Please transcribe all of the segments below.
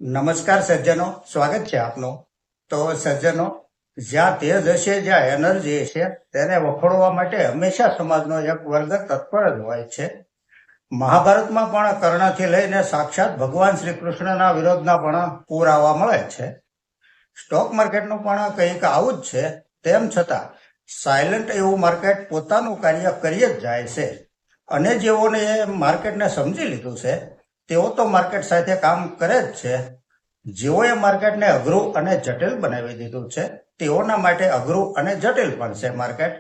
નમસ્કાર સજ્જનો, સ્વાગત છે આપનું. તો સજ્જનો, જ્યાં તેજ હશે, જ્યાં એનર્જી હશે, તેને વખોડવા માટે હંમેશા સમાજનો એક વર્ગ તત્પર જ હોય છે. મહાભારતમાં પણ કર્ણથી લઈને સાક્ષાત ભગવાન શ્રી કૃષ્ણના વિરોધના પણ પુરાવા મળે છે. સ્ટોક માર્કેટનું પણ કંઈક આવું જ છે. તેમ છતાં સાયલન્ટ એવું માર્કેટ પોતાનું કાર્ય કરી જ જાય છે. અને જેઓને માર્કેટને સમજી લીધું છે તેઓ તો માર્કેટ સાથે કામ કરે જ છે. જેઓએ માર્કેટને અઘરું અને જટિલ બનાવી દીધું છે તેઓના માટે અઘરું અને જટિલ પણ છે માર્કેટ.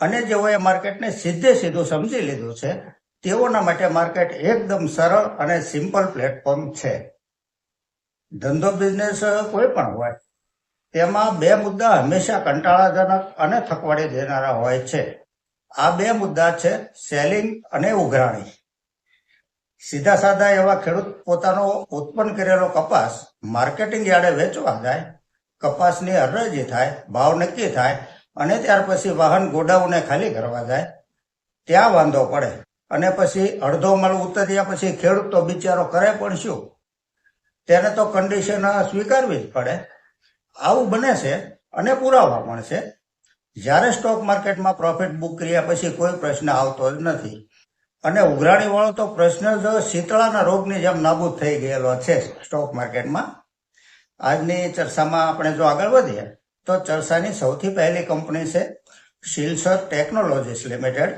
અને જેઓએ માર્કેટને સીધું સમજી લીધું છે તેઓના માટે માર્કેટ એકદમ સરળ અને સિમ્પલ પ્લેટફોર્મ છે. ધંધો બિઝનેસ કોઈ પણ હોય તેમાં બે મુદ્દા હંમેશા કંટાળાજનક અને થકવાડી દેનારા હોય છે. આ બે મુદ્દા છે સેલિંગ અને ઉઘરાણી. સીધા સાદા એવા ખેડૂત પોતાનો ઉત્પન્ન કરેલો કપાસ માર્કેટિંગ યાર્ડે વેચવા જાય, કપાસની હરાજી થાય, ભાવ નક્કી થાય અને ત્યાર પછી વાહન ગોડાઉને ખાલી કરવા જાય. ત્યાં વાંધો પડે અને પછી અડધો માલ ઉતર્યા પછી ખેડૂત તો બિચારો કરે પણ શું? તેને તો કન્ડિશન સ્વીકારવી જ પડે. આવું બને છે અને પુરાવા પણ છે. જ્યારે સ્ટોક માર્કેટમાં પ્રોફિટ બુક કર્યા પછી કોઈ પ્રશ્ન આવતો જ નથી. અને ઉઘરાણી વાળો તો પ્રશ્ન જ શીતળાના રોગની જેમ નાબૂદ થઈ ગયેલો છે સ્ટોક માર્કેટમાં. આજની ચર્ચામાં આપણે જો આગળ વધીએ તો ચર્ચાની સૌથી પહેલી કંપની છે શિલસર ટેકનોલોજીસ લિમિટેડ.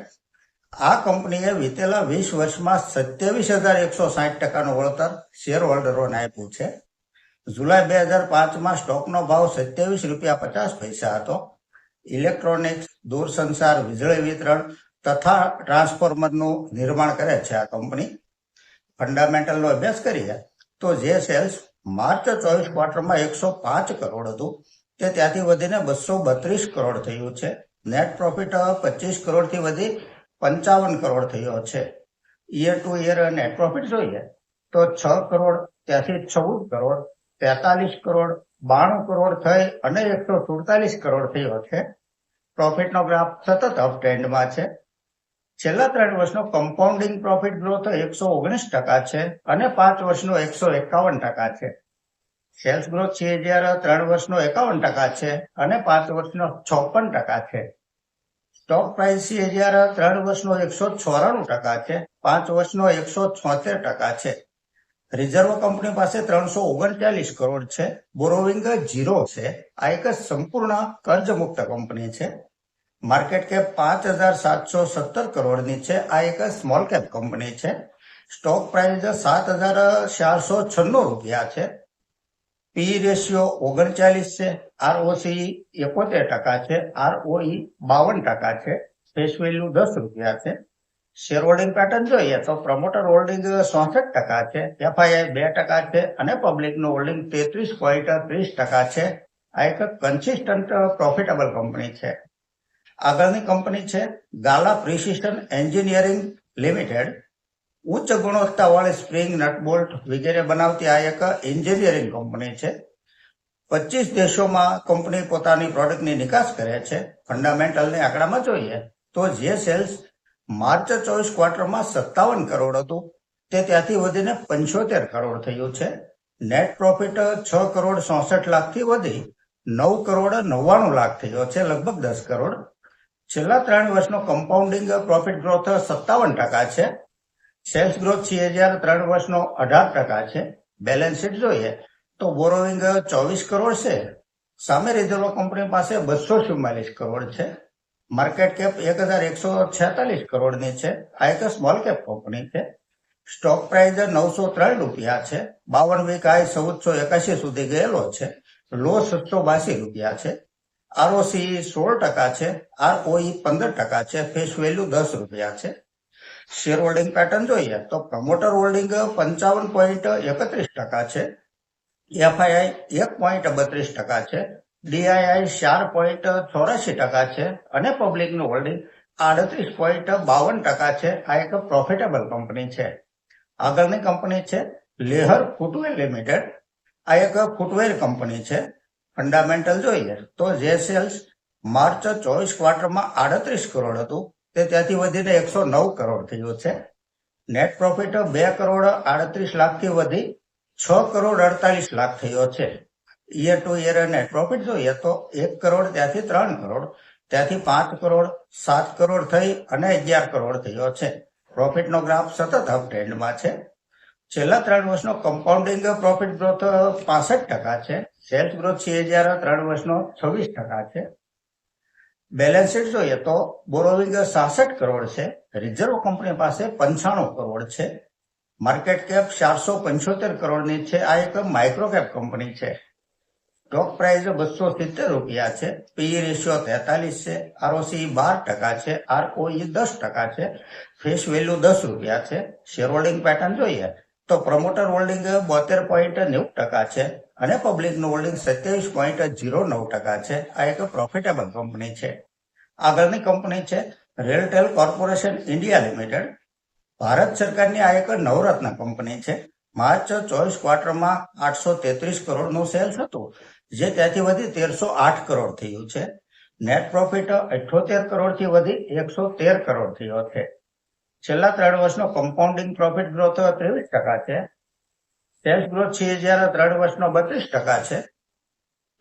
આ કંપનીએ વિતેલા 20 વર્ષમાં 27,160% વળતર શેર હોલ્ડરોને આપ્યું છે. જુલાઈ 2005માં સ્ટોકનો ભાવ ₹27.50 હતો. ઇલેક્ટ્રોનિક્સ, દૂરસંચાર, વીજળી વિતરણ તથા ટ્રાન્સફોર્મરનું નિર્માણ કરે છે આ કંપની. ફંડામેન્ટલનો અભ્યાસ કરીએ તો જે સેલ્સ માર્ચ 24 ક્વાર્ટરમાં 105 કરોડ હતું તે ત્યાંથી વધીને 232 કરોડ થયું છે. નેટ પ્રોફિટ 25 કરોડથી વધી 55 કરોડ થયો છે. Year to year net profit જોઈએ તો 6 કરોડ, ત્યાંથી 14 કરોડ, 43 કરોડ, 92 કરોડ થઈ અને 147 કરોડ થયો છે. પ્રોફિટનો ગ્રાફ સતત અપ ટ્રેન્ડમાં છે. છેલ્લા 3 વર્ષનો કમ્પાઉન્ડિંગ પ્રોફિટ ગ્રોથ 119% છે અને 5 વર્ષનો 151% છે. સેલ્સ ગ્રોથ CAGR 3 વર્ષનો 51% છે અને 5 વર્ષનો 56% છે. સ્ટોક પ્રાઇસ CAGR 3 વર્ષનો 194% છે, 5 વર્ષનો 176% છે. રિઝર્વ કંપની પાસે 339 કરોડ છે. બોરોવિંગ 0 છે. આ એક સંપૂર્ણ કર્જમુક્ત કંપની છે. માર્કેટ કેપ 5,717 કરોડની છે. આ એક સ્મોલ કેપ કંપની છે. સ્ટોક પ્રાઇસ ₹7,496 છે. પી રેશિયો 39 છે. ROCE 71% છે. ROE 52% છે. ફેસ વેલ્યુ ₹10 છે. શેર હોલ્ડિંગ પેટર્ન જોઈએ તો પ્રમોટર હોલ્ડિંગ 66% છે, FII 2% છે અને પબ્લિકનું હોલ્ડિંગ 33.30% છે. આ એક કન્સિસ્ટન્ટ પ્રોફિટેબલ કંપની છે. આગળની કંપની છે ગાલા પ્રિસિશન એન્જિનિયરિંગ લિમિટેડ. ઉચ્ચ ગુણવત્તાવાળી સ્પ્રિંગ, નટ બોલ્ટ વગેરે બનાવતી આ એક એન્જિનિયરિંગ કંપની છે. 25 દેશોમાં કંપની પોતાની પ્રોડક્ટની નિકાસ કરે છે. ફંડામેન્ટલની આંકડામાં જોઈએ તો જે સેલ્સ માર્ચ 24 ક્વાર્ટરમાં 57 કરોડ હતું તે ત્યાંથી વધીને 75 કરોડ થયું છે. નેટ પ્રોફિટ 6 કરોડ 66 લાખથી વધી 9 કરોડ 99 લાખ થયો છે, લગભગ 10 કરોડ. છેલ્લા 3 વર્ષનો કમ્પાઉન્ડિંગ પ્રોફિટ ગ્રોથ 57% છે. સેલ્સ ગ્રોથ CAGR 3 વર્ષનો 18% છે. બેલેન્સ શીટ જોઈએ તો બોરોવિંગ 24 કરોડ છે. સામે રિઝર્વ કંપની પાસે 244 કરોડ છે. માર્કેટ કેપ 1,146 કરોડની છે. આ એક સ્મોલ કેપ કંપની છે. સ્ટોક પ્રાઇસ ₹903 છે. 52 વીક હાઈ 1481 સુધી ગયેલો છે. લો ₹782 છે. ROCE 16% છે. ROE 15% છે. ફેસ વેલ્યુ ₹10 છે. શેર હોલ્ડિંગ પેટર્ન જોઈએ તો પ્રમોટર હોલ્ડિંગ 55.31% છે. FII 1.32% છે. DII 4.84% છે અને પબ્લિકનું હોલ્ડિંગ 38.52% છે. આ એક પ્રોફિટેબલ કંપની છે. આગળની કંપની છે લેહર ફૂટવેર લિમિટેડ. આ એક ફૂટવેર કંપની છે. ફંડામેન્ટલ જોઈએ તો જે સેલ્સ માર્ચ 24 ક્વાર્ટરમાં 38 કરોડ હતું તે ત્યાંથી વધીને 109 કરોડ થયું છે. નેટ પ્રોફિટ 2 કરોડ 38 લાખથી વધી 6,48,00,000 થયો છે. Year to year net profit જોઈએ તો 1 કરોડ, ત્યાંથી 3 કરોડ, ત્યાંથી 5 કરોડ, 7 કરોડ થઈ અને 11 કરોડ થયો છે. પ્રોફિટનો ગ્રાફ સતત અપ ટ્રેન્ડમાં છે. છેલ્લા 3 વર્ષનો કમ્પાઉન્ડિંગ પ્રોફિટ ગ્રોથ 65% છે. સેલ્સ ગ્રોથ છે જ્યારે 3 વર્ષનો 26% છે. બેલેન્સ શીટ જોઈએ તો બોરોવિંગ 66 કરોડ છે. રિઝર્વ કંપની પાસે 95 કરોડ છે. માર્કેટ કેપ 475 કરોડની છે. આ એક માઇક્રો કેપ કંપની છે. સ્ટોક પ્રાઇસ 270 રૂપિયા છે. પીઈ રેશિયો 43 છે. આરઓસી 12% છે. આરઓઈ 10% છે. ફેસ વેલ્યુ 10 રૂપિયા છે. શેર હોલ્ડિંગ પેટર્ન જોઈએ તો પ્રમોટર હોલ્ડિંગ 72.90% છે અને પબ્લિકનું હોલ્ડિંગ 27.09% છે. આ એક પ્રોફિટેબલ કંપની છે. આગળની કંપની છે RailTel corporation India limited. Bharat સરકારની આ એક નવરત્ન કંપની છે. માર્ચ 24 ક્વાર્ટરમાં 833 કરોડનું સેલ્સ હતું, જે ત્યાંથી વધી 1308 કરોડ થયું છે. નેટ પ્રોફિટ 78 કરોડથી વધી 113 કરોડ થયો છે. છેલ્લા 3 વર્ષનો કમ્પાઉન્ડિંગ પ્રોફિટ ગ્રોથ 23% છે. સેલ્સ ગ્રોથ છે જ્યારે 3 વર્ષનો 32% છે.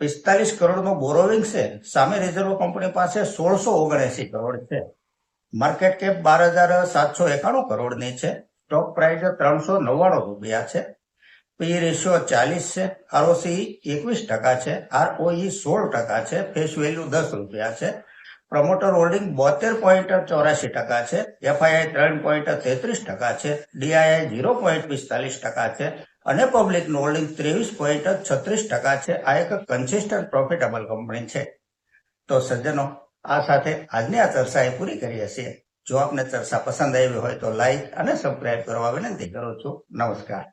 45 કરોડનું બોરોવિંગ છે. સામે રિઝર્વ કંપની પાસે 1679 કરોડ છે. માર્કેટ કેપ 12,791 કરોડની છે. સ્ટોક પ્રાઇસ 399 રૂપિયા છે. પી રેશિયો 40 છે. આરઓસી 21% છે. આરઓઈ 16% છે. ફેસ વેલ્યુ 10 રૂપિયા છે. પ્રમોટર હોલ્ડિંગ 72.84% છે. એફઆઈઆઈ 3.33% છે. ડીઆઈઆઈ 0.45% છે અને પબ્લિકનું હોલ્ડિંગ 23.36% છે. આ એક કન્સિસ્ટન્ટ પ્રોફિટેબલ કંપની છે. તો સજ્જનો, આ સાથે આજની આ ચર્ચા એ પૂરી કરીએ છીએ. જો આપને ચર્ચા પસંદ આવી હોય તો લાઈક અને સબસ્ક્રાઇબ કરવા વિનંતી કરું છું. નમસ્કાર.